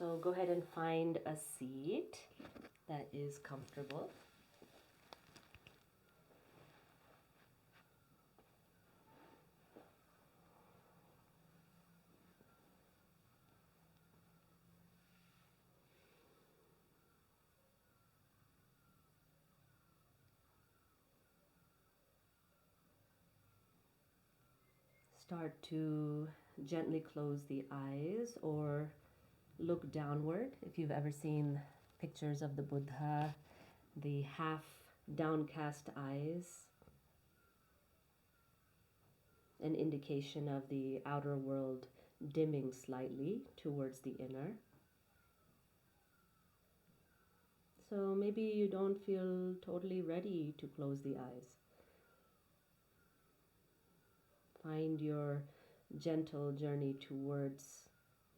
So go ahead and find a seat that is comfortable. Start to gently close the eyes or look downward. If you've ever seen pictures of the Buddha, the half downcast eyes, an indication of the outer world dimming slightly towards the inner. So maybe you don't feel totally ready to close the eyes. Find your gentle journey towards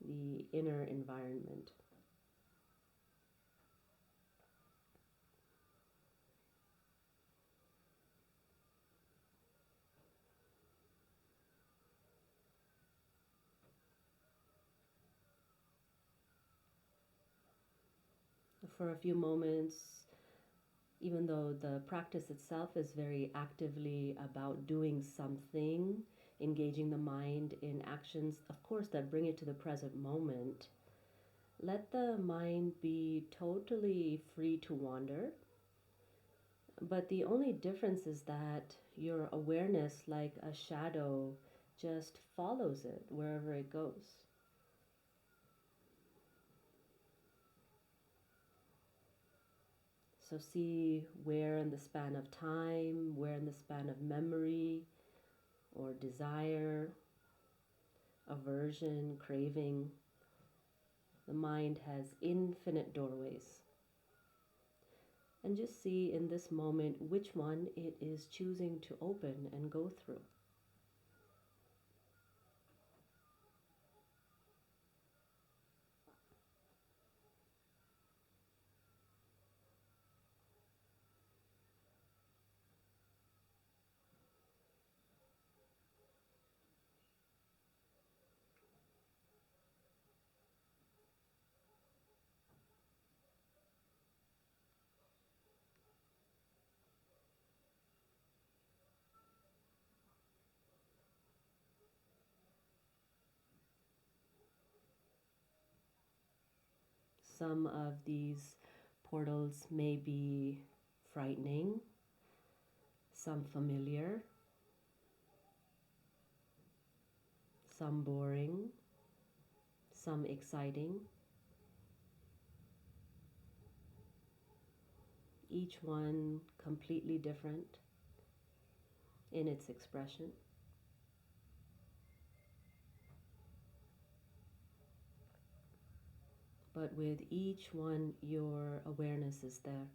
the inner environment. For a few moments, even though the practice itself is very actively about doing something, engaging the mind in actions, of course, that bring it to the present moment, let the mind be totally free to wander. But the only difference is that your awareness, like a shadow, just follows it wherever it goes. So see where in the span of time, where in the span of memory or desire, aversion, craving, the mind has infinite doorways. And just see in this moment which one it is choosing to open and go through. Some of these portals may be frightening, some familiar, some boring, some exciting. Each one completely different in its expression. But with each one, your awareness is there.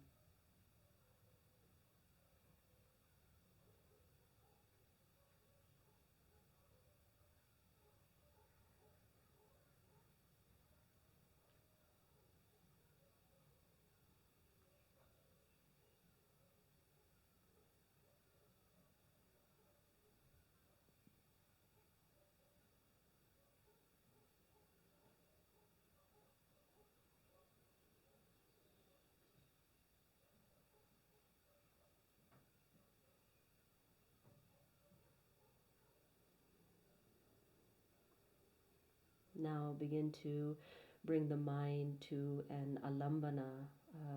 Now begin to bring the mind to an alambana,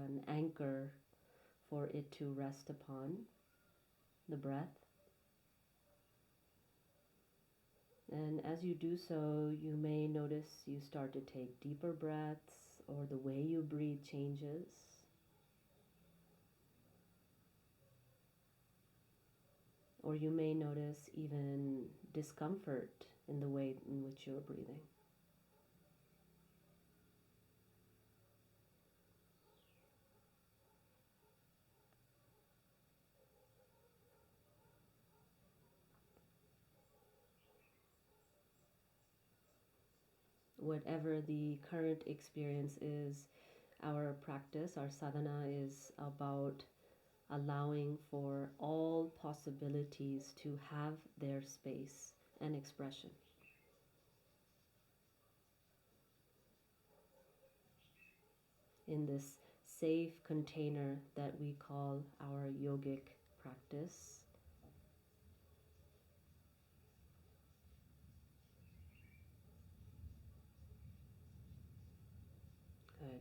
an anchor for it to rest upon, the breath. And as you do so, you may notice you start to take deeper breaths or the way you breathe changes. Or you may notice even discomfort in the way in which you're breathing. Whatever the current experience is, our practice, our sadhana, is about allowing for all possibilities to have their space and expression. in this safe container that we call our yogic practice. Good.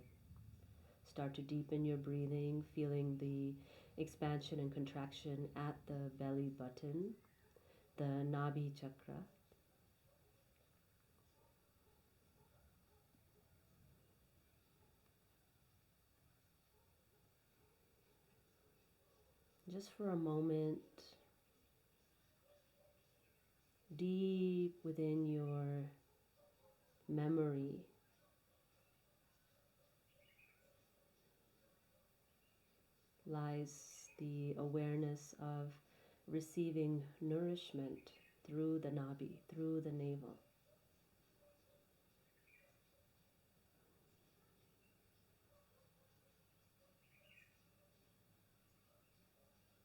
Start to deepen your breathing, feeling the expansion and contraction at the belly button, the nadi chakra. Just for a moment, deep within your memory lies the awareness of receiving nourishment through the nadi, through the navel.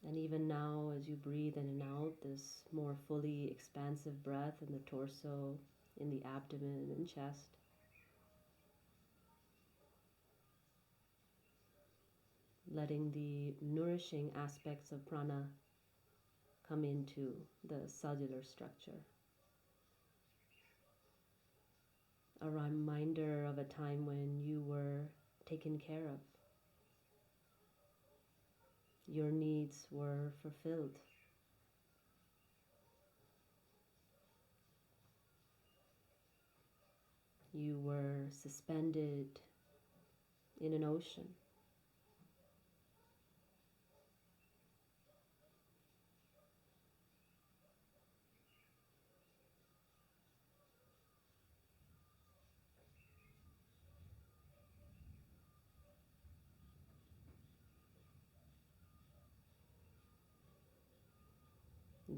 And even now, as you breathe in and out, this more fully expansive breath in the torso, in the abdomen and chest, letting the nourishing aspects of prana come into the cellular structure. A reminder of a time when you were taken care of. Your needs were fulfilled. You were suspended in an ocean.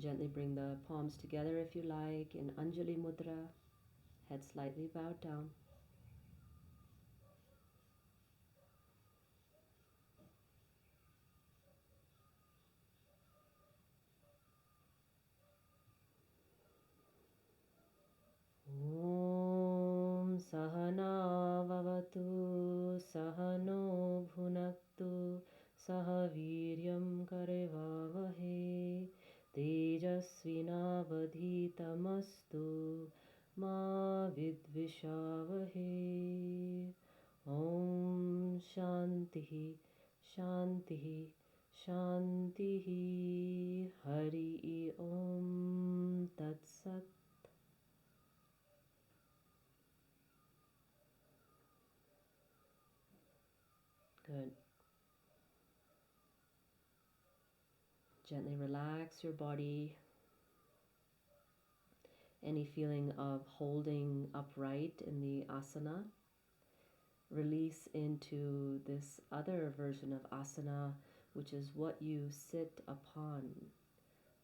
Gently bring the palms together if you like in Anjali Mudra, head slightly bowed down. Om Sahana Vavatu Sahano Bhunaktu Sahaviryam Karevavahe Tejasvinavadhitamastu Ma Vidvishavahe. Om Shantihi Shantihi Shantihi. Hari Om Tat Sat. Good. Gently relax your body. Any feeling of holding upright in the asana, release into this other version of asana, which is what you sit upon.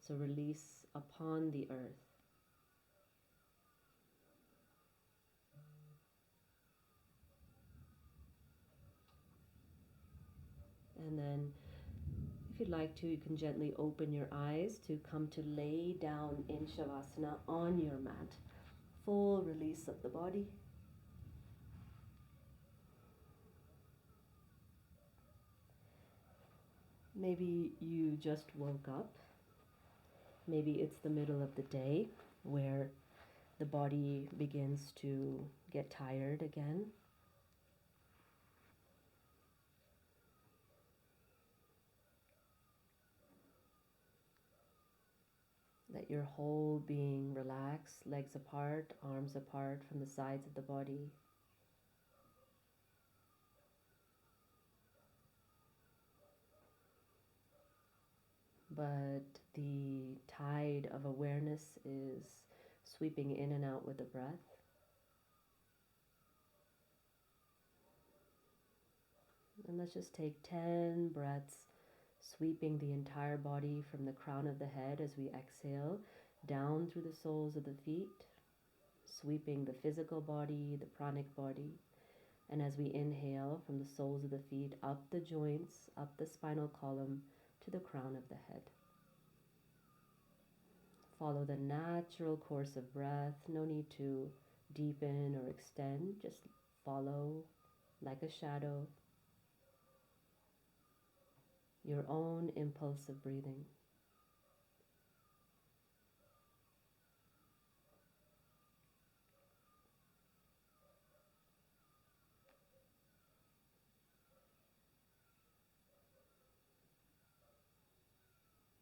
So release upon the earth. And then if you'd like to, you can gently open your eyes to come to lay down in Shavasana on your mat. Full release of the body. Maybe you just woke up. Maybe it's the middle of the day where the body begins to get tired again. Let your whole being relax, legs apart, arms apart from the sides of the body. But the tide of awareness is sweeping in and out with the breath. And let's just take 10 breaths, sweeping the entire body from the crown of the head as we exhale, down through the soles of the feet, sweeping the physical body, the pranic body. And as we inhale from the soles of the feet, up the joints, up the spinal column, to the crown of the head. Follow the natural course of breath. No need to deepen or extend. Just follow like a shadow. your own impulsive breathing.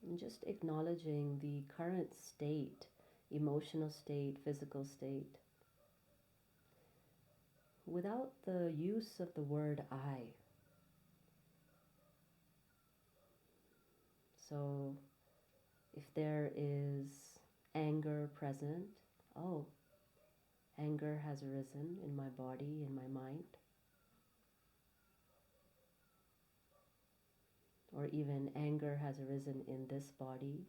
And just acknowledging the current state, emotional state, physical state, without the use of the word I. So if there is anger present, oh, anger has arisen in my body, in my mind. Or even anger has arisen in this body.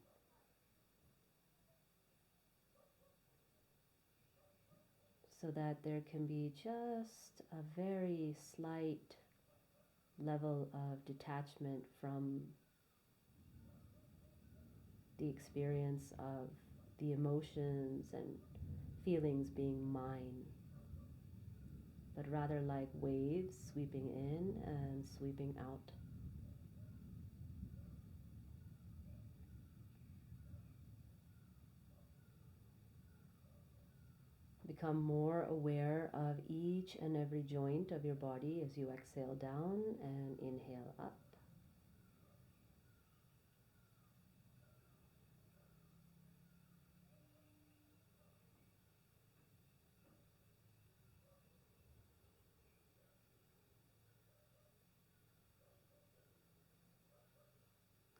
So that there can be just a very slight level of detachment from the experience of the emotions and feelings being mine, but rather like waves sweeping in and sweeping out. Become more aware of each and every joint of your body as you exhale down and inhale up.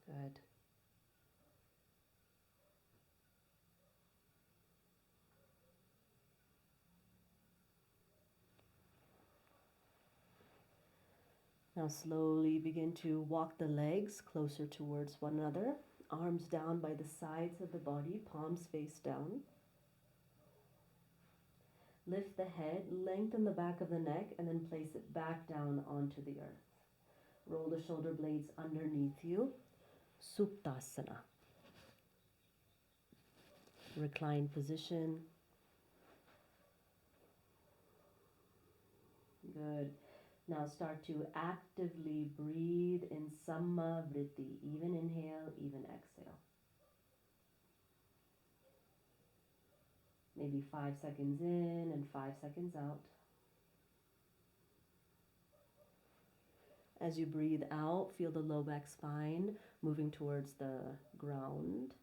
Good. Now slowly begin to walk the legs closer towards one another, arms down by the sides of the body, palms face down. Lift the head, lengthen the back of the neck, and then place it back down onto the earth. Roll the shoulder blades underneath you. Suptasana. Reclined position. Good. Now start to actively breathe in Samma Vritti. Even inhale, even exhale. Maybe 5 seconds in and 5 seconds out. As you breathe out, feel the low back spine moving towards the ground.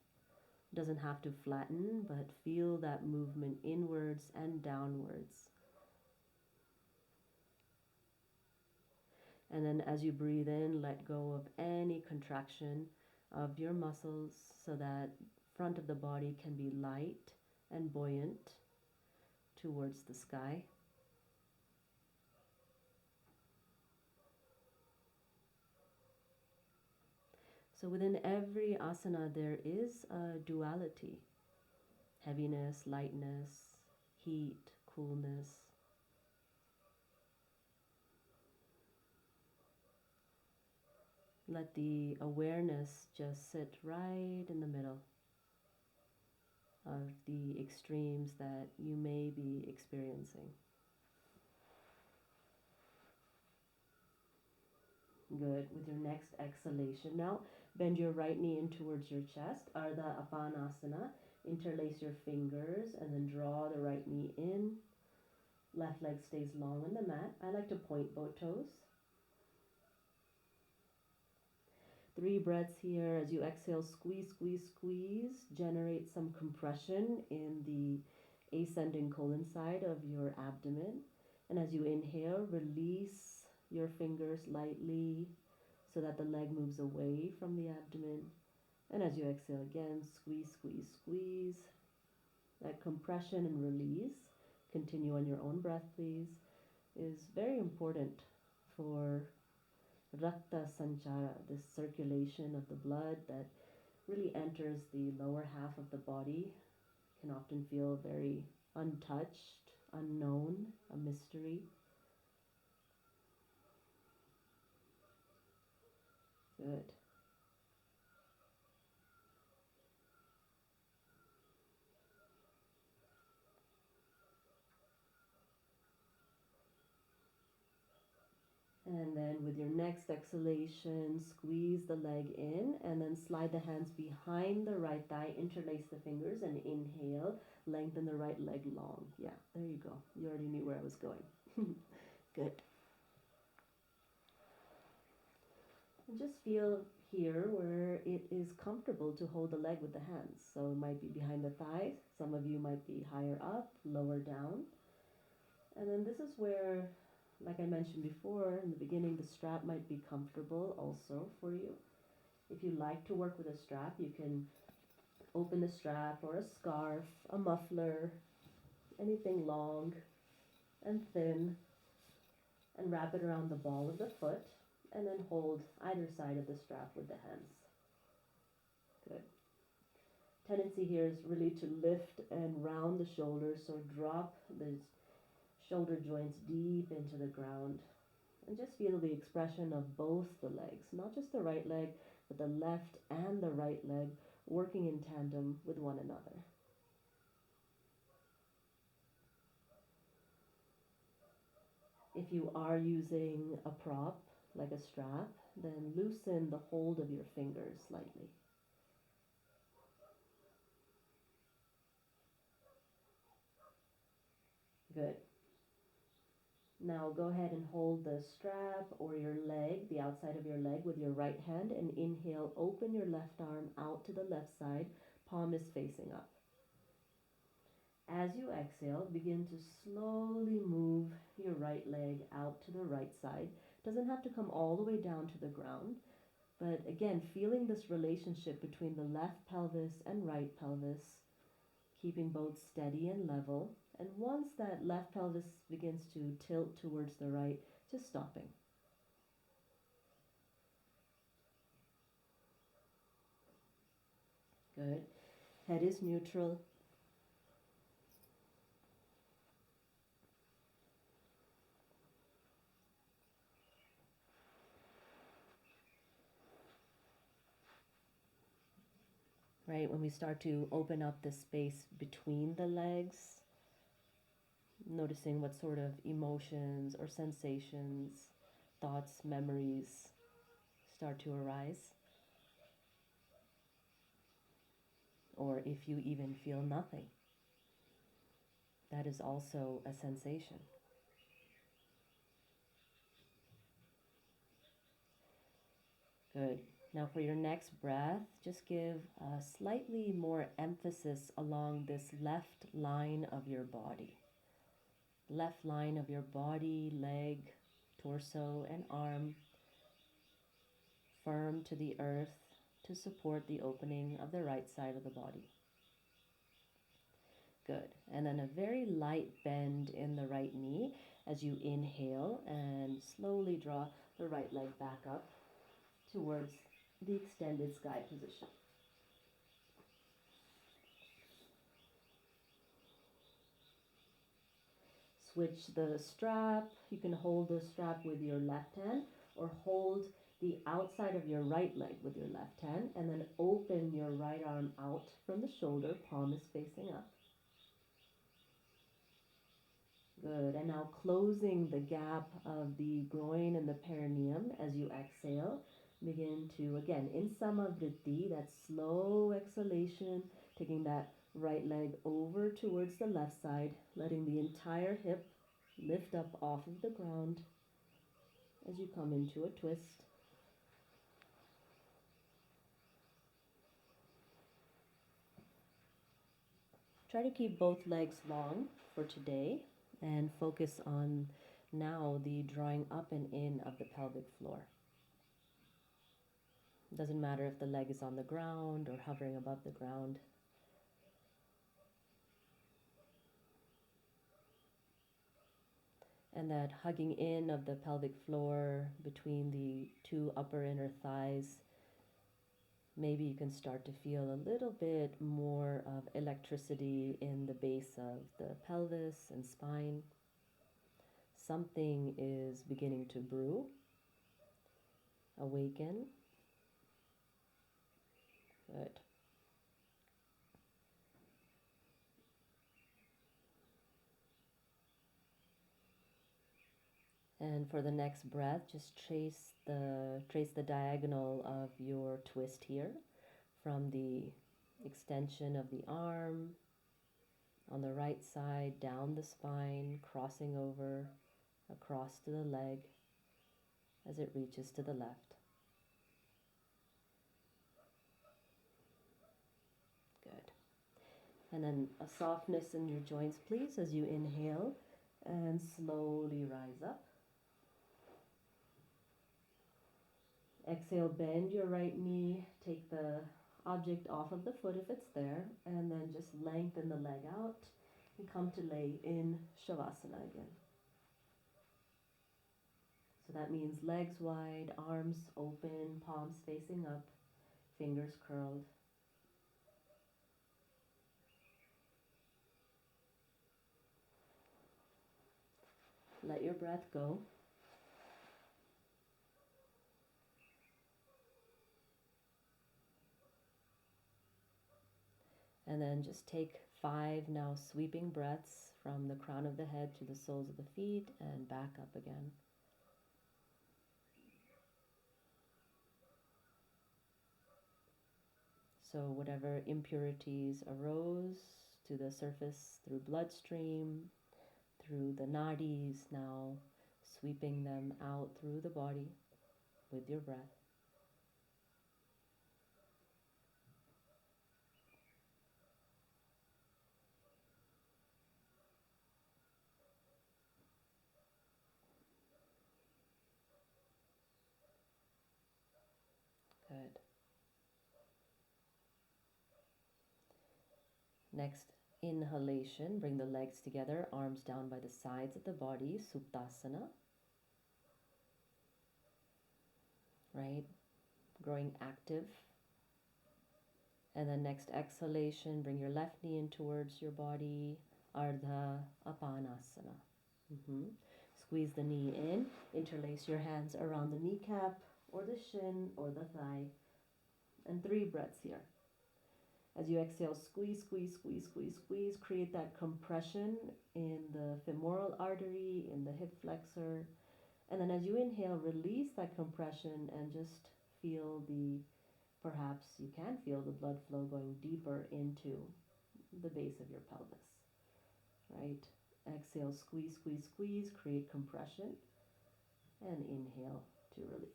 Doesn't have to flatten, but feel that movement inwards and downwards. And then as you breathe in, let go of any contraction of your muscles so that front of the body can be light and buoyant towards the sky. So within every asana there is a duality. Heaviness, lightness, heat, coolness. Let the awareness just sit right in the middle of the extremes that you may be experiencing. Good. With your next exhalation now, bend your right knee in towards your chest, Ardha Apanasana. Interlace your fingers and then draw the right knee in. Left leg stays long on the mat. I like to point both toes. 3 breaths here. As you exhale, squeeze, squeeze, squeeze. Generate some compression in the ascending colon side of your abdomen. And as you inhale, release your fingers lightly so that the leg moves away from the abdomen. And as you exhale again, squeeze, squeeze, squeeze. That compression and release, continue on your own breath please, is very important for Rakta Sanchara, this circulation of the blood that really enters the lower half of the body. Can often feel very untouched, unknown, a mystery. Good. And then with your next exhalation, squeeze the leg in and then slide the hands behind the right thigh, interlace the fingers and inhale, lengthen the right leg long. Yeah, there you go. You already knew where I was going. Good. And just feel here where it is comfortable to hold the leg with the hands. So it might be behind the thigh. Some of you might be higher up, lower down. And then this is where, like I mentioned before in the beginning, the strap might be comfortable also for you. If you like to work with a strap, you can open a strap or a scarf, a muffler, anything long and thin, and wrap it around the ball of the foot, and then hold either side of the strap with the hands. Good. Tendency here is really to lift and round the shoulders, so drop the shoulder joints deep into the ground. And just feel the expression of both the legs, not just the right leg, but the left and the right leg working in tandem with one another. If you are using a prop, like a strap, then loosen the hold of your fingers slightly. Good. Now go ahead and hold the strap or your leg, the outside of your leg, with your right hand, and inhale, open your left arm out to the left side, palm is facing up. As you exhale, begin to slowly move your right leg out to the right side. Doesn't have to come all the way down to the ground, but again, feeling this relationship between the left pelvis and right pelvis, keeping both steady and level. And once that left pelvis begins to tilt towards the right, just stopping. Good. Head is neutral. Right, when we start to open up the space between the legs, noticing what sort of emotions or sensations, thoughts, memories start to arise. Or if you even feel nothing, that is also a sensation. Good. Now for your next breath, just give slightly more emphasis along this left line of your body. Left line of your body, leg, torso, and arm, firm to the earth to support the opening of the right side of the body. Good. And then a very light bend in the right knee as you inhale and slowly draw the right leg back up towards the extended sky position. Switch the strap. You can hold the strap with your left hand or hold the outside of your right leg with your left hand and then open your right arm out from the shoulder, palm is facing up. Good. And now closing the gap of the groin and the perineum as you exhale. Begin to, again, in Samavriti, that slow exhalation, taking that right leg over towards the left side, letting the entire hip lift up off of the ground as you come into a twist. Try to keep both legs long for today and focus on now the drawing up and in of the pelvic floor. It doesn't matter if the leg is on the ground or hovering above the ground. And that hugging in of the pelvic floor between the two upper inner thighs. Maybe you can start to feel a little bit more of electricity in the base of the pelvis and spine. Something is beginning to brew, awaken. Good. And for the next breath, just trace the diagonal of your twist here from the extension of the arm on the right side, down the spine, crossing over across to the leg as it reaches to the left. Good. And then a softness in your joints, please, as you inhale and slowly rise up. Exhale, bend your right knee, take the object off of the foot if it's there, and then just lengthen the leg out and come to lay in Shavasana again. So that means legs wide, arms open, palms facing up, fingers curled. Let your breath go. And then just take 5 now sweeping breaths from the crown of the head to the soles of the feet and back up again. So whatever impurities arose to the surface through bloodstream, through the nadis, now sweeping them out through the body with your breath. Good. Next inhalation, bring the legs together, arms down by the sides of the body, Suptasana. Right? Growing active. And then next exhalation, bring your left knee in towards your body, Ardha Apanasana. Squeeze the knee in, interlace your hands around the kneecap or the shin or the thigh, and 3 breaths here. As you exhale, squeeze, squeeze, squeeze, squeeze, squeeze. Create that compression in the femoral artery, in the hip flexor. And then as you inhale, release that compression and just feel perhaps you can feel the blood flow going deeper into the base of your pelvis. Right? Exhale, squeeze, squeeze, squeeze. Create compression. And inhale to release.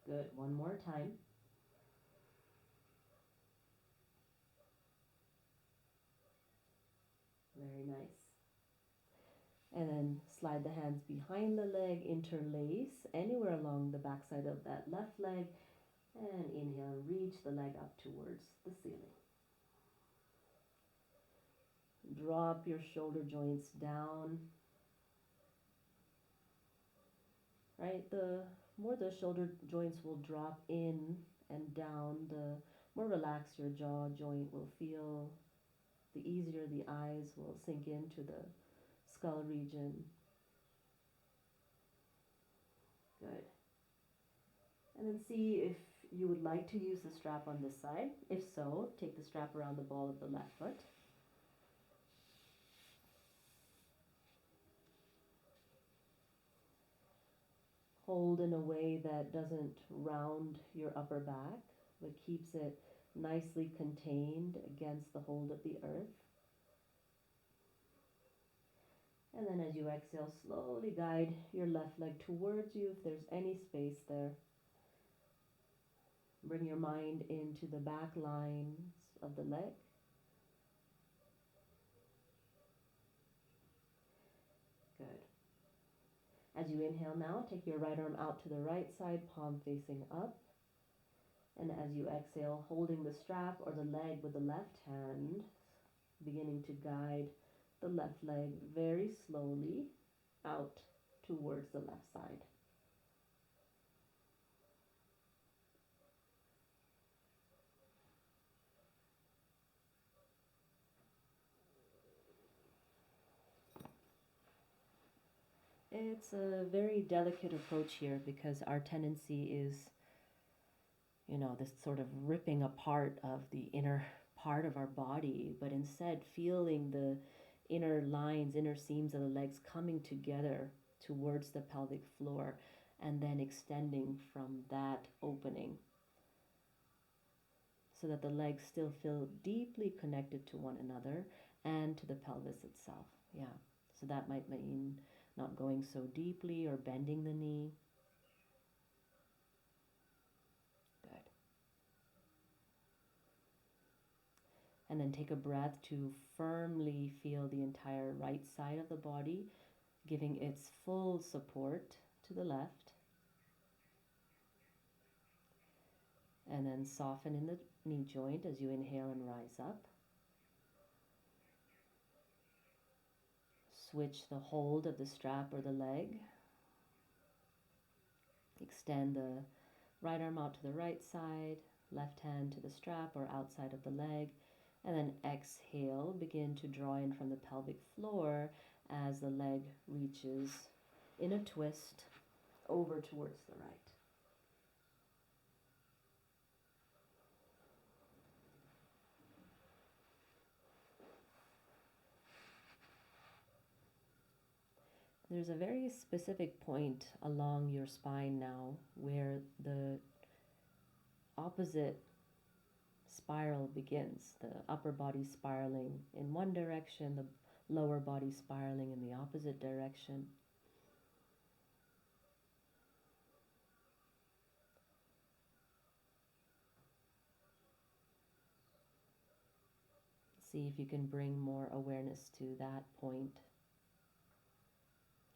Good. One more time. Very nice. And then slide the hands behind the leg, interlace anywhere along the backside of that left leg, and inhale, reach the leg up towards the ceiling. Drop your shoulder joints down. Right? The more the shoulder joints will drop in and down, the more relaxed your jaw joint will feel, the easier the eyes will sink into the skull region. Good. And then see if you would like to use the strap on this side. If so, take the strap around the ball of the left foot. Hold in a way that doesn't round your upper back, but keeps it nicely contained against the hold of the earth. And then as you exhale, slowly guide your left leg towards you if there's any space there. Bring your mind into the back lines of the leg. Good. As you inhale now, take your right arm out to the right side, palm facing up. And as you exhale, holding the strap or the leg with the left hand, beginning to guide the left leg very slowly out towards the left side. It's a very delicate approach here because our tendency is, this sort of ripping apart of the inner part of our body, but instead feeling the inner lines, inner seams of the legs coming together towards the pelvic floor and then extending from that opening so that the legs still feel deeply connected to one another and to the pelvis itself. Yeah. So that might mean not going so deeply or bending the knee. Good. And then take a breath to firmly feel the entire right side of the body, giving its full support to the left. And then soften in the knee joint as you inhale and rise up. Switch the hold of the strap or the leg. Extend the right arm out to the right side, left hand to the strap or outside of the leg. And then exhale, begin to draw in from the pelvic floor as the leg reaches in a twist over towards the right. There's a very specific point along your spine now where the opposite spiral begins. The upper body spiraling in one direction, the lower body spiraling in the opposite direction. See if you can bring more awareness to that point.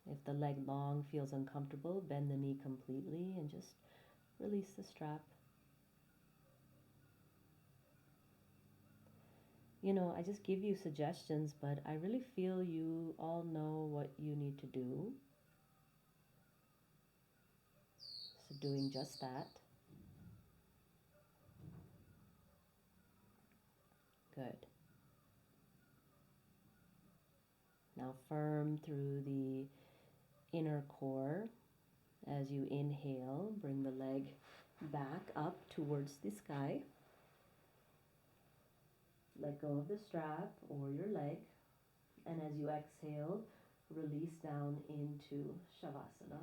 If the leg long feels uncomfortable, bend the knee completely and just release the strap. You know, I just give you suggestions, but I really feel you all know what you need to do. So doing just that. Good. Now firm through the inner core. As you inhale, bring the leg back up towards the sky. Let go of the strap or your leg. And as you exhale, release down into Shavasana.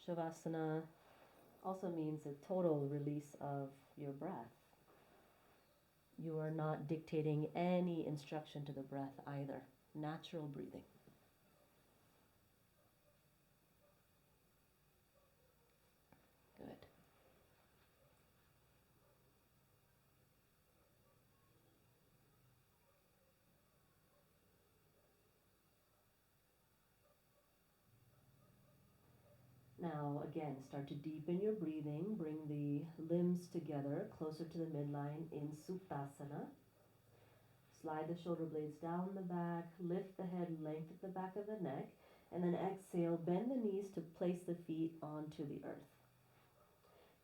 Shavasana also means a total release of your breath. You are not dictating any instruction to the breath either. Natural breathing. Good. Now again, start to deepen your breathing. Bring the limbs together, closer to the midline in Suptasana. Slide the shoulder blades down the back, lift the head, lengthen the back of the neck, and then exhale, bend the knees to place the feet onto the earth.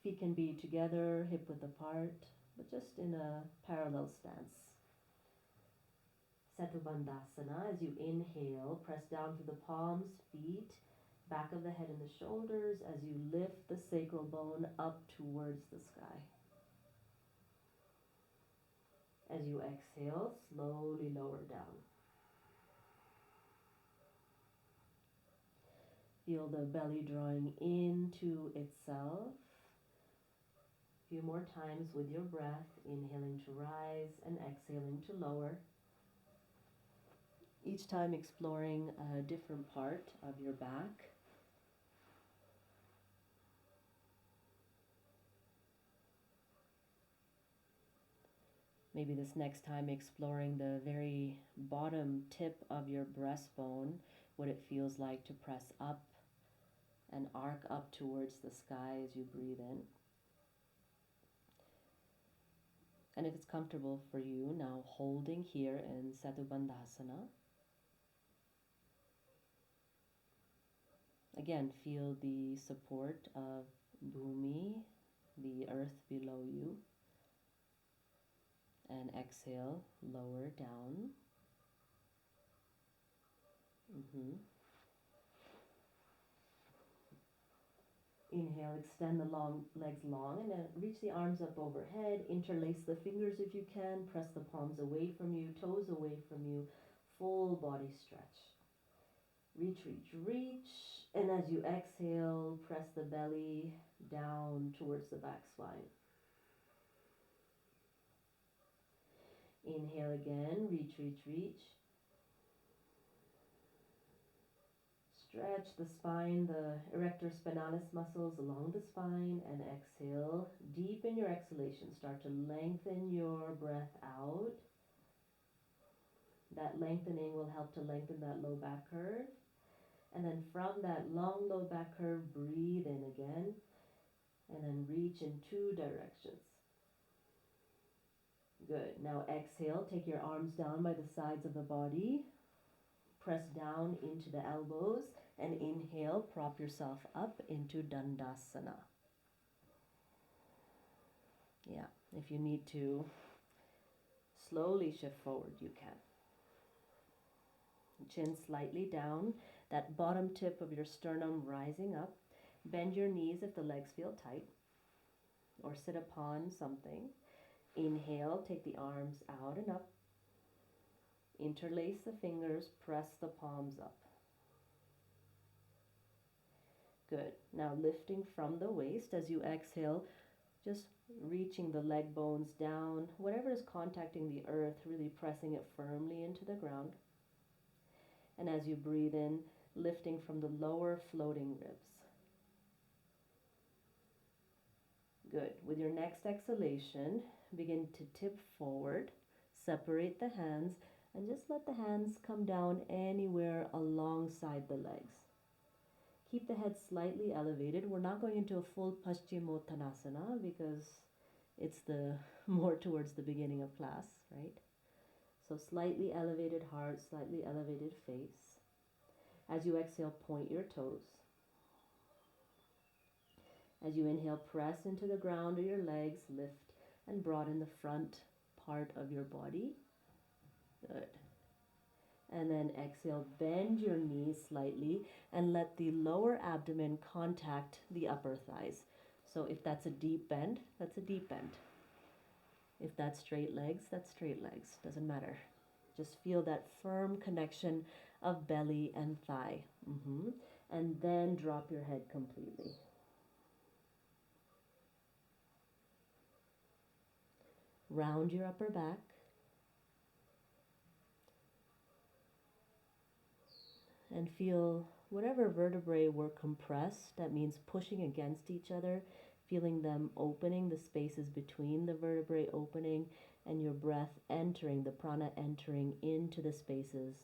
Feet can be together, hip width apart, but just in a parallel stance. Setubandhasana, as you inhale, press down through the palms, feet, back of the head and the shoulders as you lift the sacral bone up towards the sky. As you exhale, slowly lower down. Feel the belly drawing into itself. A few more times with your breath, inhaling to rise and exhaling to lower. Each time exploring a different part of your back. Maybe this next time exploring the very bottom tip of your breastbone, what it feels like to press up and arc up towards the sky as you breathe in. And if it's comfortable for you, now holding here in Setubandhasana. Again, feel the support of Bhumi, the earth below you. And exhale, lower down. Inhale, extend the long legs long, and then reach the arms up overhead. Interlace the fingers if you can. Press the palms away from you, toes away from you. Full body stretch. Reach, reach, reach. And as you exhale, press the belly down towards the back spine. Inhale again, reach, reach, reach. Stretch the spine, the erector spinalis muscles along the spine, and exhale. Deepen your exhalation. Start to lengthen your breath out. That lengthening will help to lengthen that low back curve. And then from that long low back curve, breathe in again, and then reach in two directions. Good. Now exhale, take your arms down by the sides of the body. Press down into the elbows, and inhale, prop yourself up into Dandasana. Yeah, if you need to slowly shift forward, you can. Chin slightly down, that bottom tip of your sternum rising up. Bend your knees if the legs feel tight, or sit upon something. Inhale, take the arms out and up. Interlace the fingers, press the palms up. Good. Now lifting from the waist as you exhale, just reaching the leg bones down. Whatever is contacting the earth, really pressing it firmly into the ground. And as you breathe in, lifting from the lower floating ribs. Good. With your next exhalation, begin to tip forward, separate the hands, and just let the hands come down anywhere alongside the legs. Keep the head slightly elevated. We're not going into a full Paschimottanasana because it's the more towards the beginning of class, right? So slightly elevated heart, slightly elevated face. As you exhale, point your toes. As you inhale, press into the ground or your legs, lift and broaden the front part of your body. Good. And then exhale, bend your knees slightly and let the lower abdomen contact the upper thighs. So if that's a deep bend, that's a deep bend. If that's straight legs, that's straight legs. Doesn't matter. Just feel that firm connection of belly and thigh. And then drop your head completely. Round your upper back. And feel whatever vertebrae were compressed, that means pushing against each other, feeling them opening, the spaces between the vertebrae opening, and your breath entering, the prana entering into the spaces.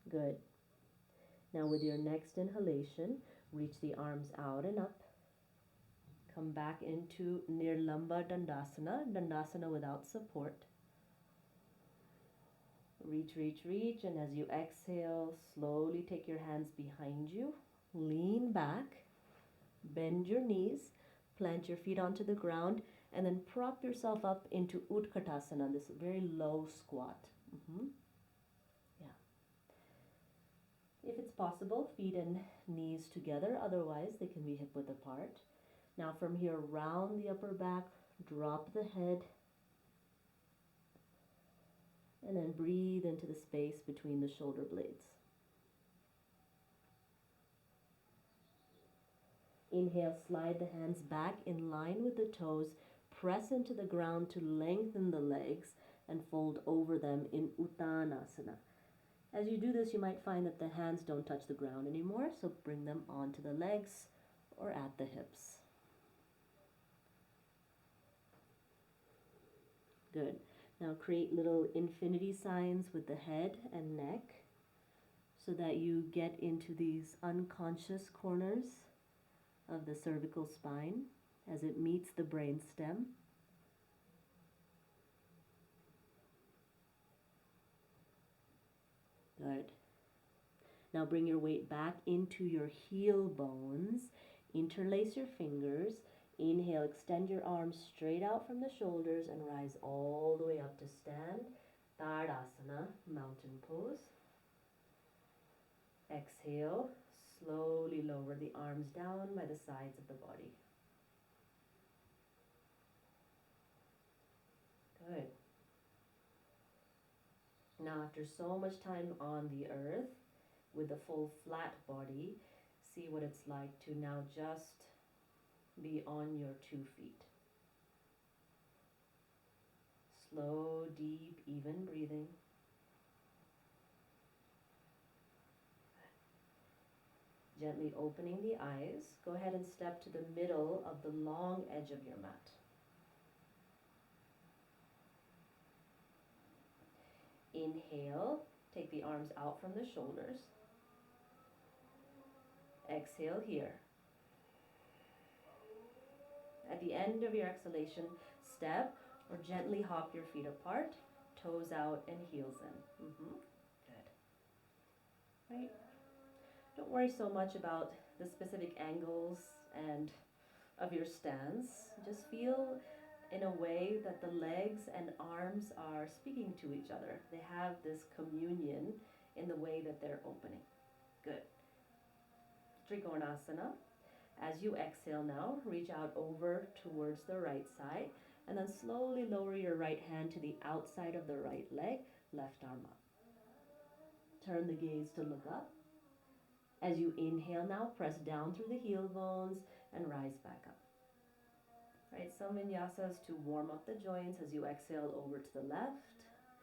Good. Now with your next inhalation, reach the arms out and up. Come back into Nirlamba Dandasana, Dandasana without support. Reach, reach, reach, and as you exhale, slowly take your hands behind you, lean back, bend your knees, plant your feet onto the ground, and then prop yourself up into Utkatasana, this very low squat. Yeah. If it's possible, feet and knees together, otherwise they can be hip width apart. Now from here, round the upper back, drop the head, and then breathe into the space between the shoulder blades. Inhale, slide the hands back in line with the toes, press into the ground to lengthen the legs and fold over them in Uttanasana. As you do this, you might find that the hands don't touch the ground anymore, so bring them onto the legs or at the hips. Good. Now create little infinity signs with the head and neck so that you get into these unconscious corners of the cervical spine as it meets the brain stem. Good. Now bring your weight back into your heel bones. Interlace your fingers. Inhale, extend your arms straight out from the shoulders and rise all the way up to stand. Tadasana, mountain pose. Exhale, slowly lower the arms down by the sides of the body. Good. Now, after so much time on the earth with a full flat body, see what it's like to now just be on your 2 feet. Slow, deep, even breathing. Gently opening the eyes. Go ahead and step to the middle of the long edge of your mat. Inhale, take the arms out from the shoulders. Exhale here. At the end of your exhalation, step or gently hop your feet apart, toes out and heels in. Good. Right. Don't worry so much about the specific angles and of your stance. Just feel in a way that the legs and arms are speaking to each other. They have this communion in the way that they're opening. Good. Trikonasana. As you exhale now, reach out over towards the right side and then slowly lower your right hand to the outside of the right leg, left arm up. Turn the gaze to look up. As you inhale now, press down through the heel bones and rise back up. Right, some vinyasas to warm up the joints as you exhale over to the left,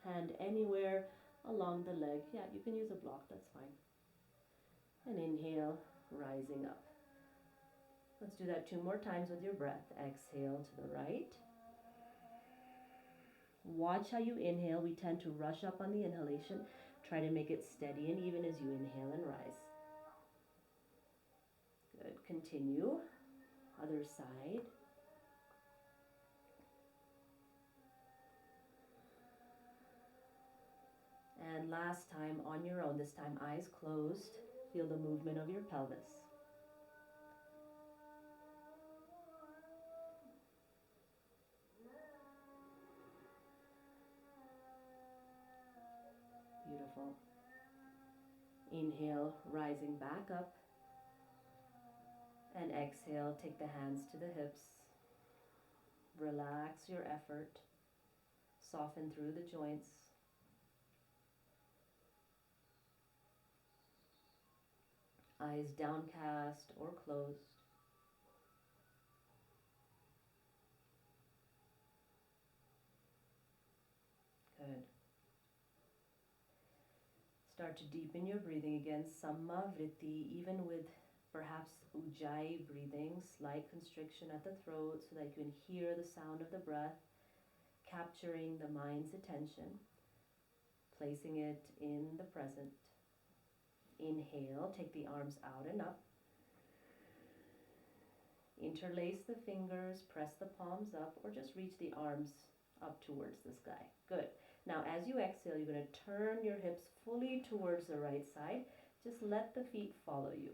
hand anywhere along the leg. Yeah, you can use a block, that's fine. And inhale, rising up. Let's do that 2 more times with your breath. Exhale to the right. Watch how you inhale. We tend to rush up on the inhalation. Try to make it steady and even as you inhale and rise. Good. Continue. Other side. And last time on your own, this time eyes closed. Feel the movement of your pelvis. Beautiful. Inhale, rising back up. And exhale, take the hands to the hips. Relax your effort. Soften through the joints. Eyes downcast or closed. Good. Start to deepen your breathing again. Samavritti, even with perhaps ujjayi breathing, slight constriction at the throat so that you can hear the sound of the breath, capturing the mind's attention, placing it in the present. Inhale, take the arms out and up. Interlace the fingers, press the palms up, or just reach the arms up towards the sky. Good. Now, as you exhale, you're going to turn your hips fully towards the right side. Just let the feet follow you.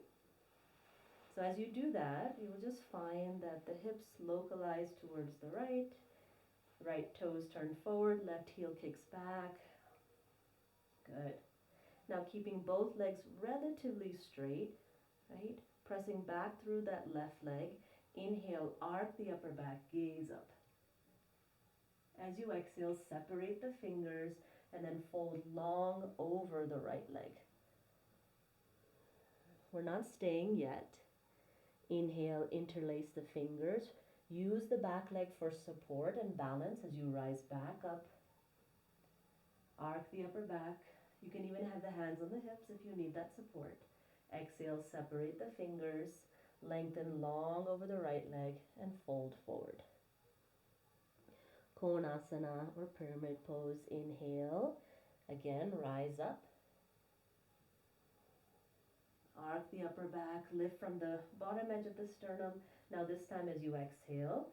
So as you do that, you will just find that the hips localize towards the right toes turn forward, left heel kicks back. Good. Now, keeping both legs relatively straight, right? Pressing back through that left leg. Inhale, arc the upper back, gaze up. As you exhale, separate the fingers and then fold long over the right leg. We're not staying yet. Inhale, interlace the fingers. Use the back leg for support and balance as you rise back up. Arc the upper back. You can even have the hands on the hips if you need that support. Exhale, separate the fingers. Lengthen long over the right leg and fold forward. Konasana or pyramid pose. Inhale. Again, rise up. Arc the upper back. Lift from the bottom edge of the sternum. Now this time as you exhale,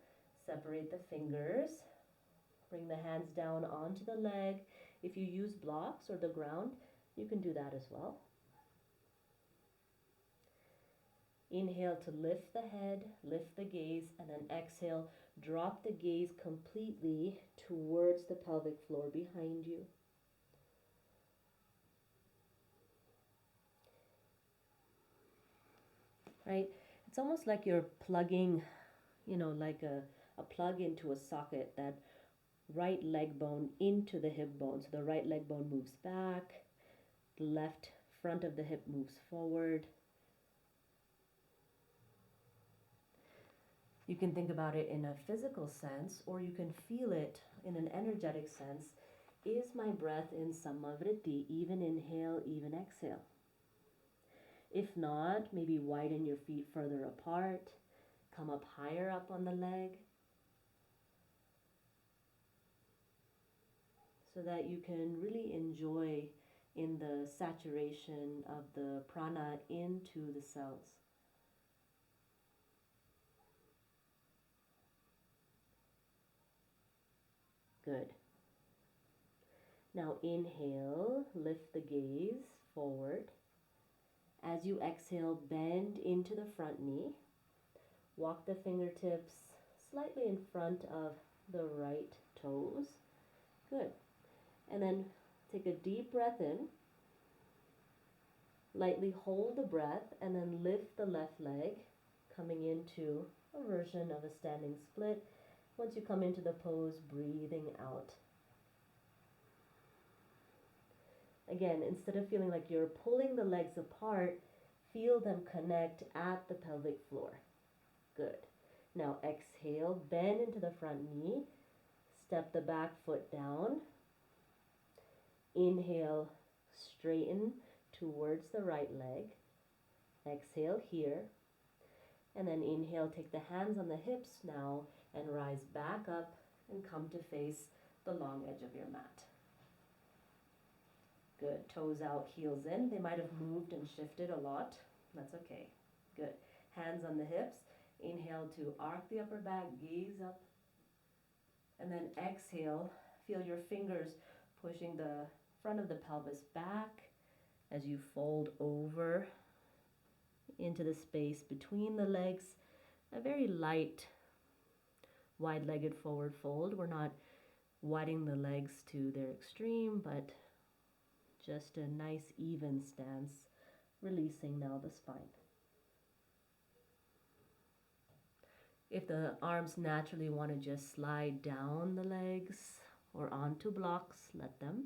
separate the fingers. Bring the hands down onto the leg. If you use blocks or the ground, you can do that as well. Inhale to lift the head, lift the gaze, and then exhale, drop the gaze completely towards the pelvic floor behind you. Right? It's almost like you're plugging, like a plug into a socket, that right leg bone into the hip bone. So the right leg bone moves back, the left front of the hip moves forward. You can think about it in a physical sense, or you can feel it in an energetic sense. Is my breath in Samavriti, even inhale, even exhale? If not, maybe widen your feet further apart, come up higher up on the leg, so that you can really enjoy in the saturation of the prana into the cells. Good. Now inhale, lift the gaze forward. As you exhale, bend into the front knee. Walk the fingertips slightly in front of the right toes. Good. And then take a deep breath in. Lightly hold the breath and then lift the left leg, coming into a version of a standing split. Once you come into the pose, breathing out. Again, instead of feeling like you're pulling the legs apart, feel them connect at the pelvic floor. Good. Now exhale, bend into the front knee, step the back foot down. Inhale, straighten towards the right leg. Exhale here. And then inhale, take the hands on the hips now and rise back up and come to face the long edge of your mat. Good. Toes out, heels in. They might have moved and shifted a lot. That's okay. Good. Hands on the hips. Inhale to arc the upper back, gaze up. And then exhale, feel your fingers pushing the front of the pelvis back as you fold over into the space between the legs. A very light, wide-legged forward fold. We're not widening the legs to their extreme, but just a nice even stance, releasing now the spine. If the arms naturally want to just slide down the legs or onto blocks, let them.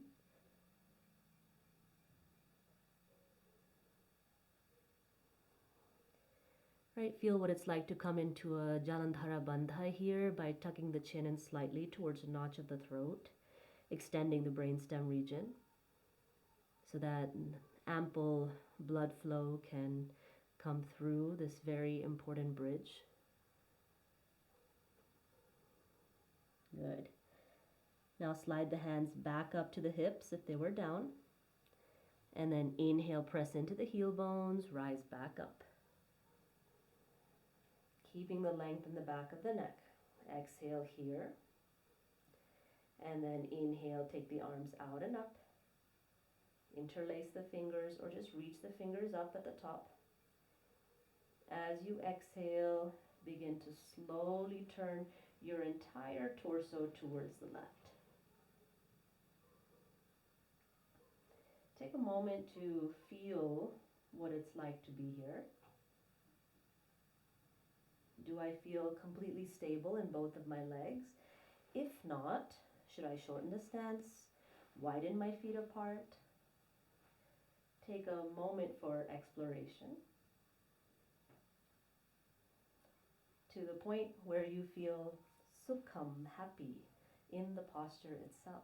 Right, feel what it's like to come into a Jalandhara Bandha here by tucking the chin in slightly towards the notch of the throat, extending the brainstem region so that ample blood flow can come through this very important bridge. Good. Now slide the hands back up to the hips if they were down. And then inhale, press into the heel bones, rise back up. Keeping the length in the back of the neck. Exhale here. And then inhale, take the arms out and up. Interlace the fingers or just reach the fingers up at the top. As you exhale, begin to slowly turn your entire torso towards the left. Take a moment to feel what it's like to be here. Do I feel completely stable in both of my legs? If not, should I shorten the stance, widen my feet apart? Take a moment for exploration to the point where you feel sukham, happy in the posture itself.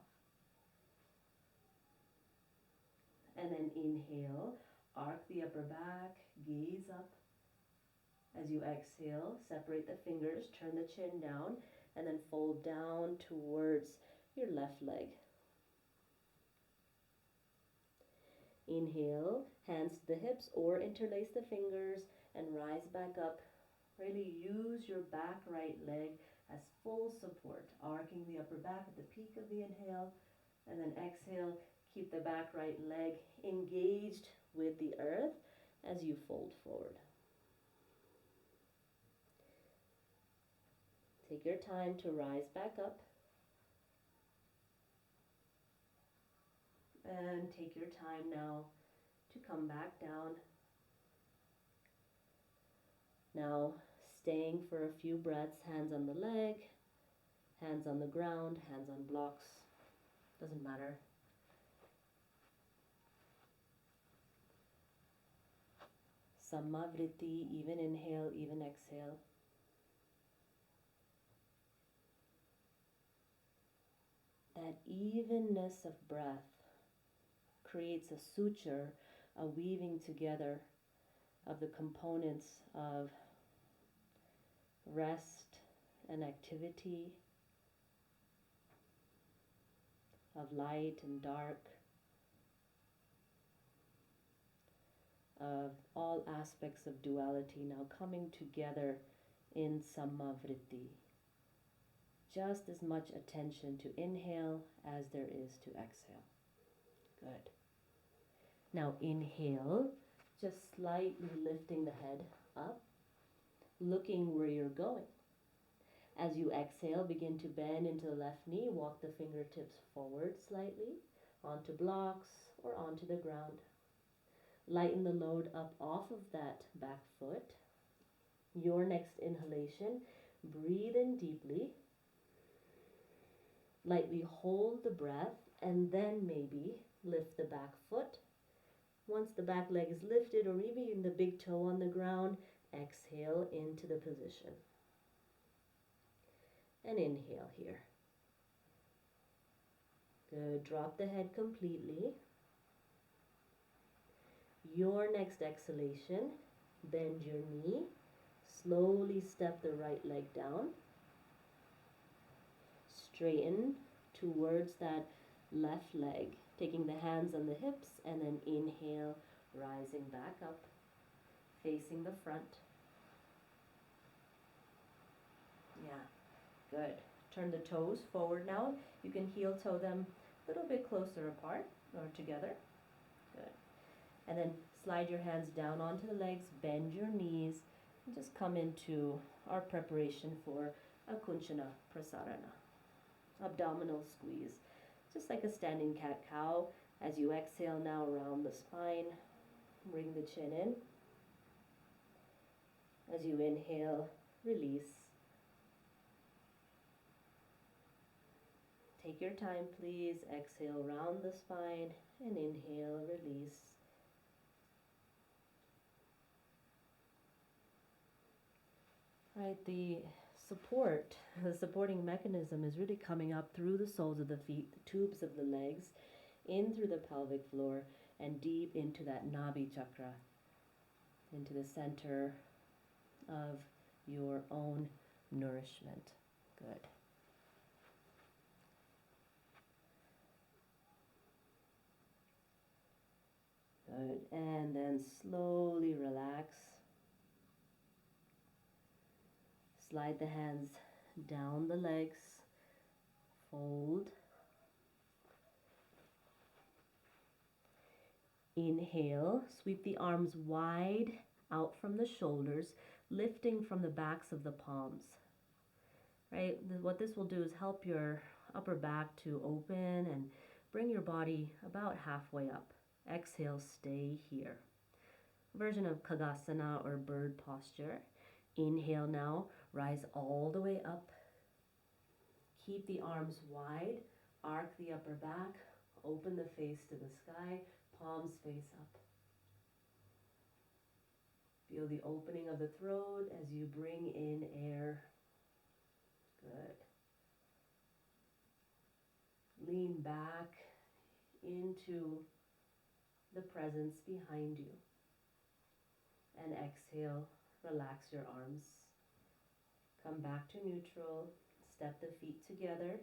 And then inhale, arc the upper back, gaze up. As you exhale, separate the fingers, turn the chin down, and then fold down towards your left leg. Inhale, hands to the hips or interlace the fingers and rise back up. Really use your back right leg as full support, arcing the upper back at the peak of the inhale, and then exhale, keep the back right leg engaged with the earth as you fold forward. Take your time to rise back up. And take your time now to come back down. Now, staying for a few breaths, hands on the leg, hands on the ground, hands on blocks, doesn't matter. Samavriti, even inhale, even exhale. That evenness of breath creates a suture, a weaving together of the components of rest and activity, of light and dark, of all aspects of duality now coming together in Samavriti. Just as much attention to inhale as there is to exhale. Good. Now inhale, just slightly lifting the head up, looking where you're going. As you exhale, begin to bend into the left knee, walk the fingertips forward slightly, onto blocks or onto the ground. Lighten the load up off of that back foot. Your next inhalation, breathe in deeply. Lightly hold the breath and then maybe lift the back foot. Once the back leg is lifted or maybe even the big toe on the ground, exhale into the position. And inhale here. Good. Drop the head completely. Your next exhalation, bend your knee. Slowly step the right leg down. Straighten towards that left leg, taking the hands on the hips, and then inhale, rising back up, facing the front. Yeah, good. Turn the toes forward now. You can heel toe them a little bit closer apart or together. Good. And then slide your hands down onto the legs, bend your knees, and just come into our preparation for Akunchana Prasarana. Abdominal squeeze, just like a standing cat-cow. As you exhale now, round the spine, bring the chin in. As you inhale, release. Take your time, please. Exhale, round the spine, and inhale, release. Right, the supporting mechanism is really coming up through the soles of the feet, the tubes of the legs, in through the pelvic floor, and deep into that nadi chakra, into the center of your own nourishment. Good. Good. And then slowly relax. Slide the hands down the legs, fold. Inhale, sweep the arms wide out from the shoulders, lifting from the backs of the palms. Right? What this will do is help your upper back to open and bring your body about halfway up. Exhale, stay here. Version of Kagasana or bird posture. Inhale now, rise all the way up. Keep the arms wide, arc the upper back, open the face to the sky, palms face up. Feel the opening of the throat as you bring in air. Good. Lean back into the presence behind you. And exhale, relax your arms. Come back to neutral, step the feet together,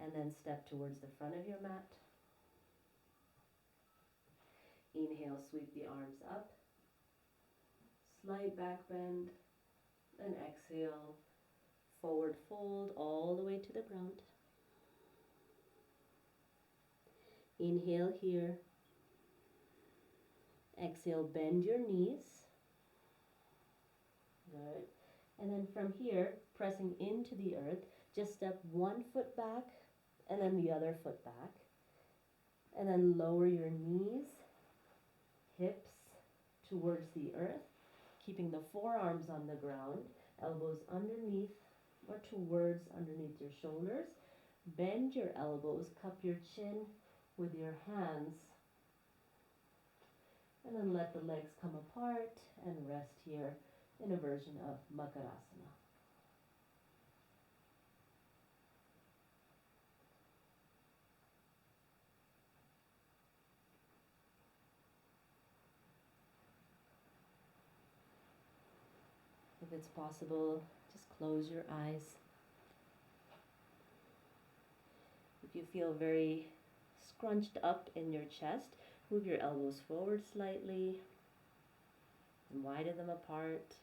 and then step towards the front of your mat. Inhale, sweep the arms up, slight back bend, and exhale, forward fold all the way to the ground. Inhale here. Exhale, bend your knees. Good. And then from here, pressing into the earth, just step one foot back and then the other foot back. And then lower your knees, hips towards the earth, keeping the forearms on the ground, elbows underneath or towards underneath your shoulders. Bend your elbows, cup your chin with your hands, and then let the legs come apart and rest here in a version of Makarasana. If it's possible, just close your eyes. If you feel very scrunched up in your chest, move your elbows forward slightly and widen them apart.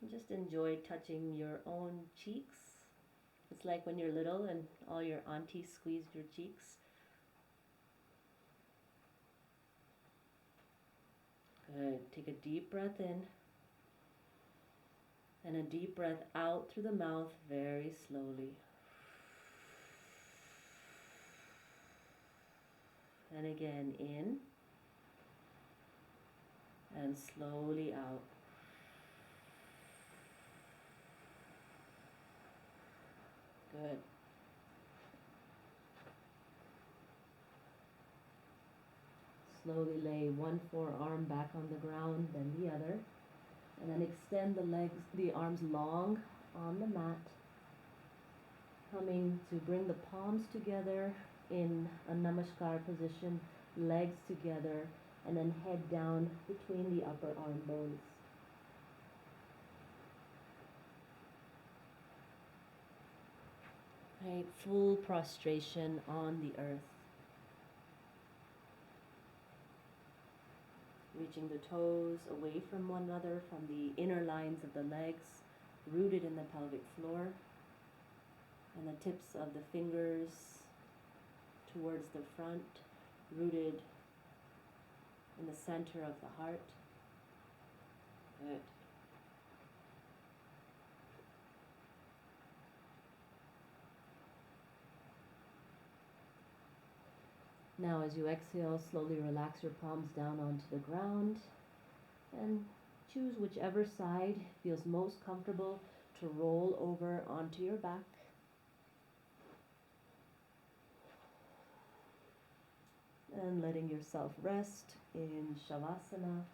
And just enjoy touching your own cheeks. It's like when you're little and all your aunties squeeze your cheeks. Good. Take a deep breath in and a deep breath out through the mouth very slowly. And again, in and slowly out. Good. Slowly lay one forearm back on the ground, then the other. And then extend the arms long on the mat. Coming to bring the palms together in a namaskar position, legs together, and then head down between the upper arm bones. Right, full prostration on the earth. Reaching the toes away from one another, from the inner lines of the legs, rooted in the pelvic floor, and the tips of the fingers towards the front, rooted in the center of the heart. Good. Now as you exhale, slowly relax your palms down onto the ground and choose whichever side feels most comfortable to roll over onto your back. And letting yourself rest in Shavasana.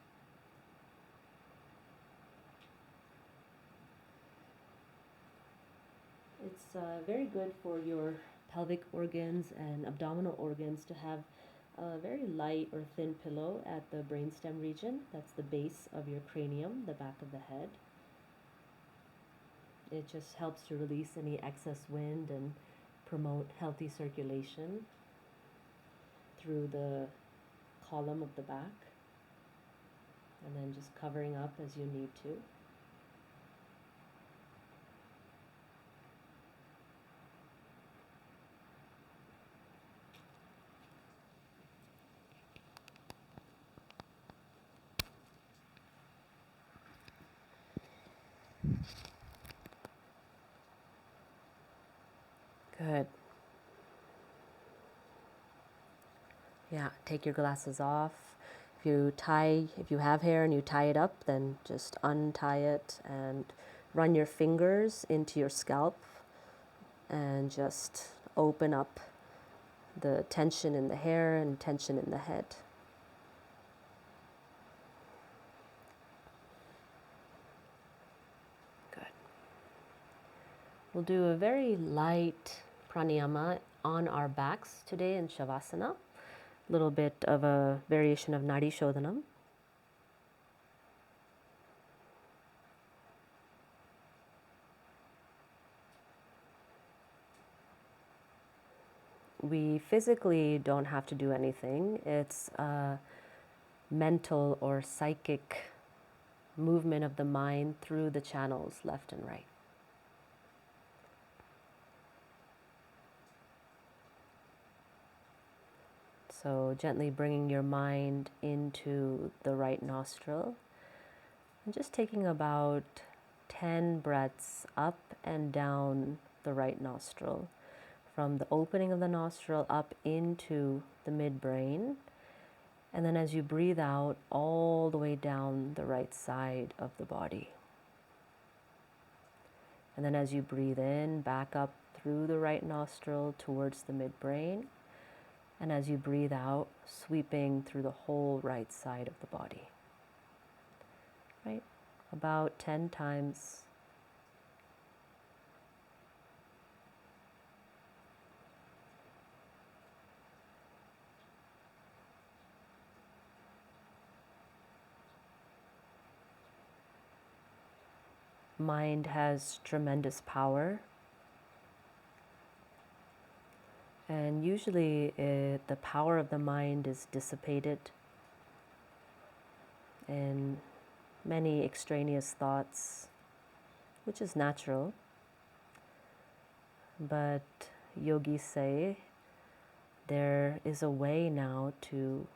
It's very good for your pelvic organs and abdominal organs to have a very light or thin pillow at the brainstem region. That's the base of your cranium, the back of the head. It just helps to release any excess wind and promote healthy circulation through the column of the back. And then just covering up as you need to. Good. Yeah, take your glasses off. If you have hair and you tie it up, then just untie it and run your fingers into your scalp and just open up the tension in the hair and tension in the head. Good. We'll do a very light pranayama on our backs today in Shavasana. A little bit of a variation of nadi shodhanam. We physically don't have to do anything. It's a mental or psychic movement of the mind through the channels left and right. So gently bringing your mind into the right nostril And just taking about 10 breaths up and down the right nostril, from the opening of the nostril up into the midbrain. And then as you breathe out, all the way down the right side of the body. And then as you breathe in, back up through the right nostril towards the midbrain. And as you breathe out, sweeping through the whole right side of the body. Right? About 10 times. Mind has tremendous power. And usually the power of the mind is dissipated in many extraneous thoughts, which is natural. But yogis say there is a way now to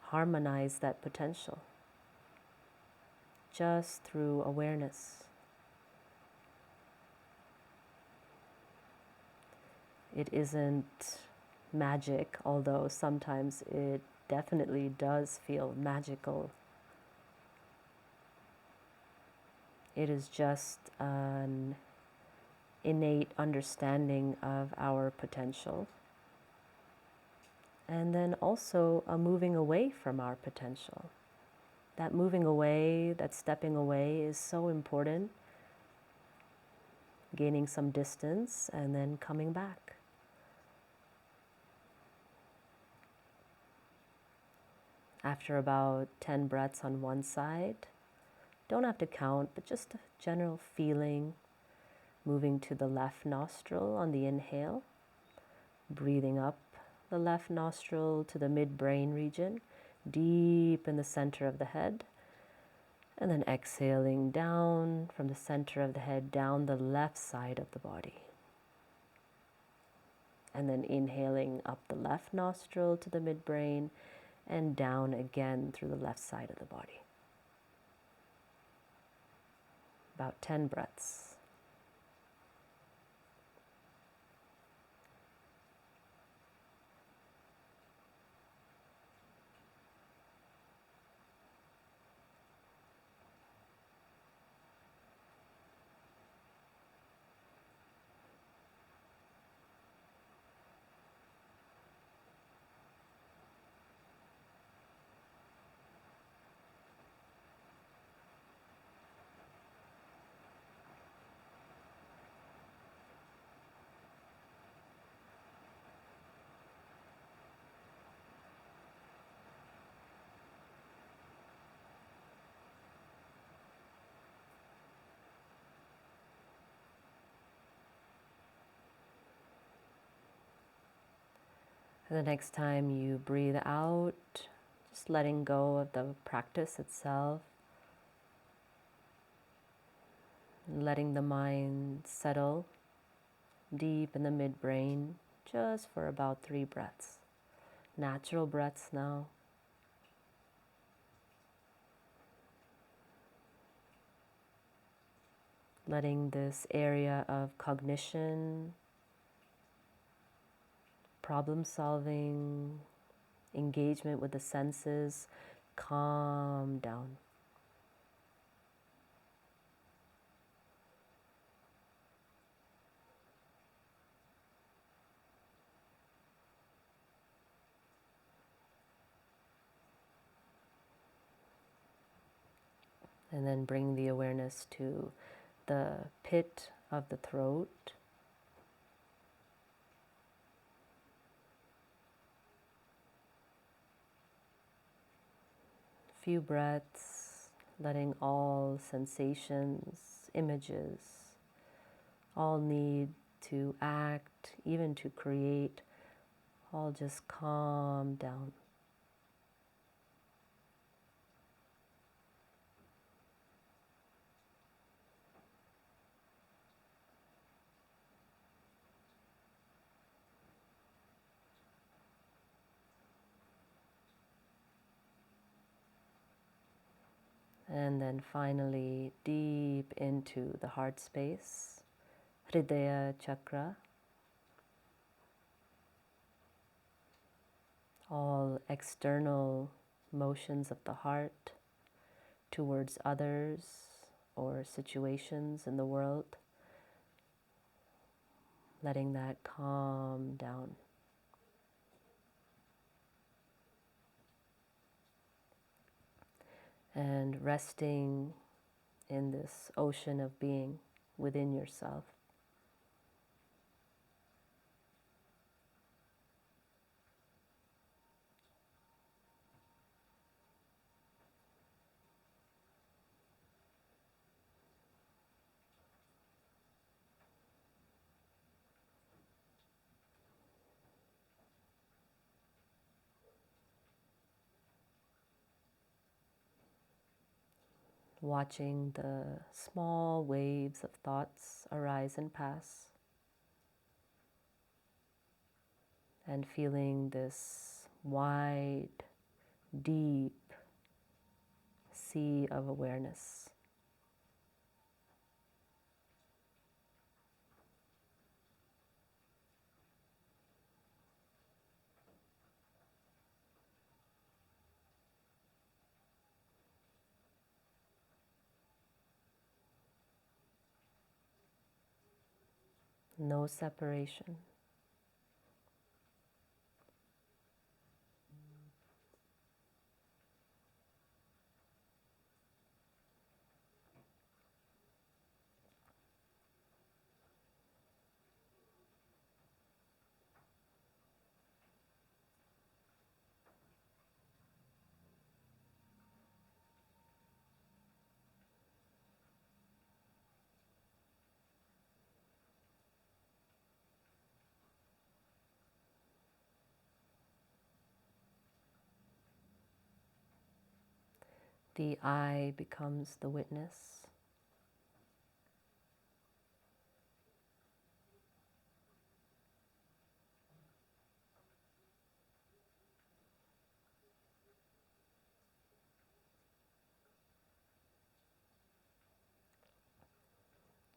harmonize that potential just through awareness. It isn't magic, although sometimes it definitely does feel magical. It is just an innate understanding of our potential. And then also a moving away from our potential. That moving away, that stepping away is so important. Gaining some distance and then coming back. After about 10 breaths on one side, don't have to count, but just a general feeling, moving to the left nostril on the inhale, breathing up the left nostril to the midbrain region, deep in the center of the head, and then exhaling down from the center of the head, down the left side of the body. And then inhaling up the left nostril to the midbrain, and down again through the left side of the body. About 10 breaths. The next time you breathe out, just letting go of the practice itself, letting the mind settle deep in the midbrain, just for about 3 breaths. Natural breaths now. Letting this area of cognition, problem solving, engagement with the senses, calm down. And then bring the awareness to the pit of the throat. Few breaths, letting all sensations, images, all need to act, even to create, all just calm down. And then finally, deep into the heart space, Hridaya chakra. All external motions of the heart towards others or situations in the world, letting that calm down. And resting in this ocean of being within yourself. Watching the small waves of thoughts arise and pass, and feeling this wide, deep sea of awareness. No separation. The I becomes the witness.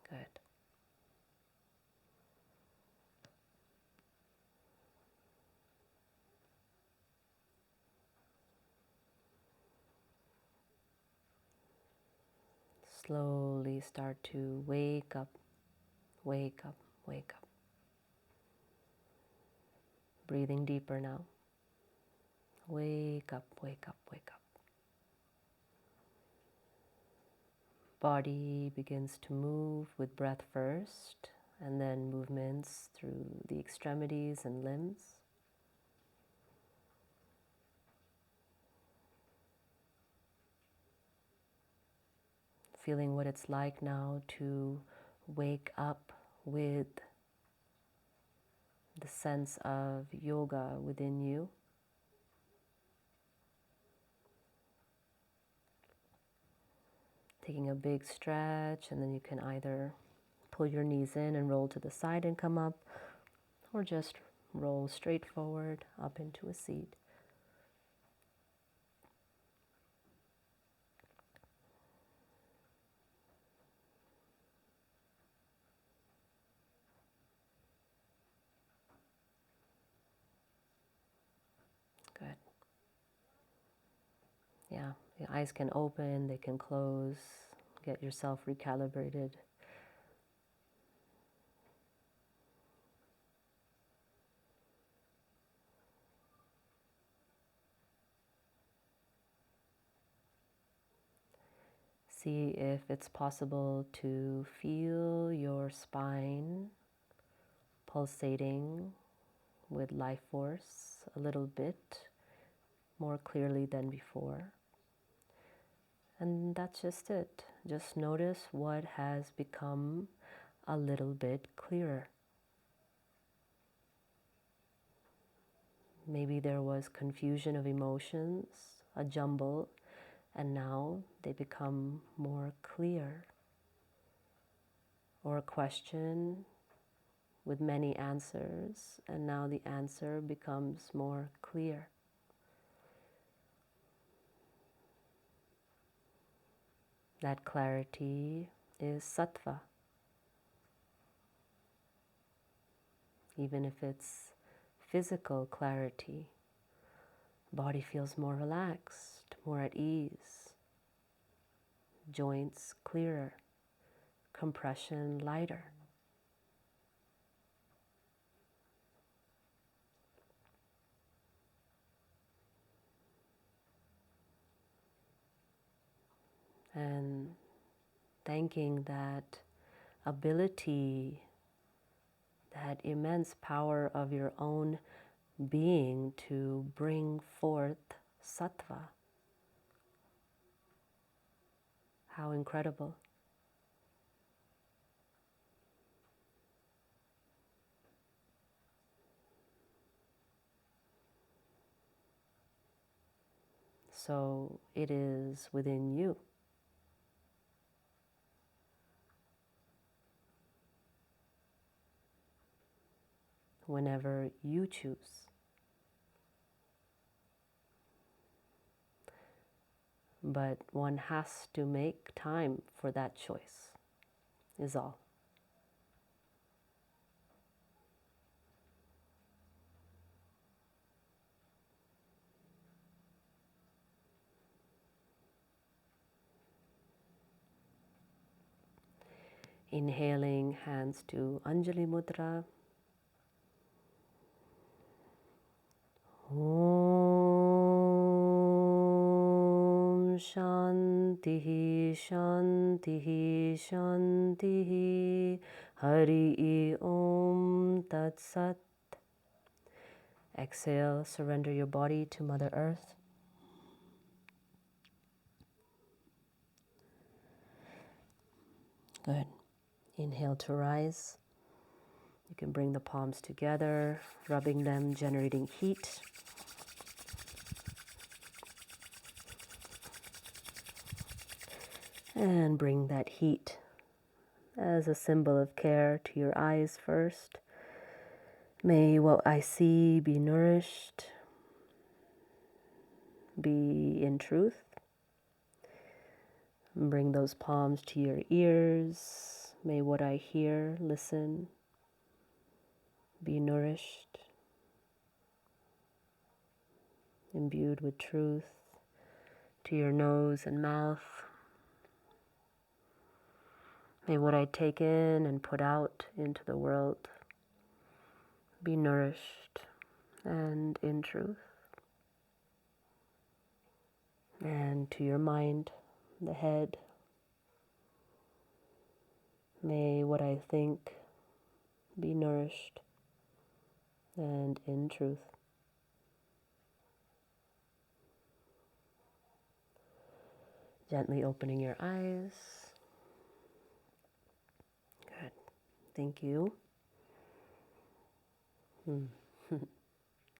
Good. Slowly start to wake up, wake up, wake up. Breathing deeper now. Wake up, wake up, wake up. Body begins to move with breath first, and then movements through the extremities and limbs. Feeling what it's like now to wake up with the sense of yoga within you. Taking a big stretch, and then you can either pull your knees in and roll to the side and come up, or just roll straight forward up into a seat. Good. Yeah, the eyes can open, they can close. Get yourself recalibrated. See if it's possible to feel your spine pulsating with life force a little bit more clearly than before. And that's just it. Just notice what has become a little bit clearer. Maybe there was confusion of emotions, a jumble, and now they become more clear. Or a question with many answers, and now the answer becomes more clear. That clarity is sattva, even if it's physical clarity. Body feels more relaxed, more at ease, joints clearer, compression lighter. And thanking that ability, that immense power of your own being to bring forth sattva. How incredible. So it is within you. Whenever you choose. But one has to make time for that choice, is all. Inhaling, hands to Anjali Mudra. Om Shanti Shanti Shanti Hari Om Tat Sat. Exhale, surrender your body to Mother Earth. Good. Inhale to rise. You can bring the palms together, rubbing them, generating heat. And bring that heat as a symbol of care to your eyes first. May what I see be nourished, be in truth. Bring those palms to your ears. May what I hear, listen, be nourished, imbued with truth. To your nose and mouth. May what I take in and put out into the world be nourished and in truth. And to your mind, the head, may what I think be nourished and in truth. Gently opening your eyes. Good. Thank you.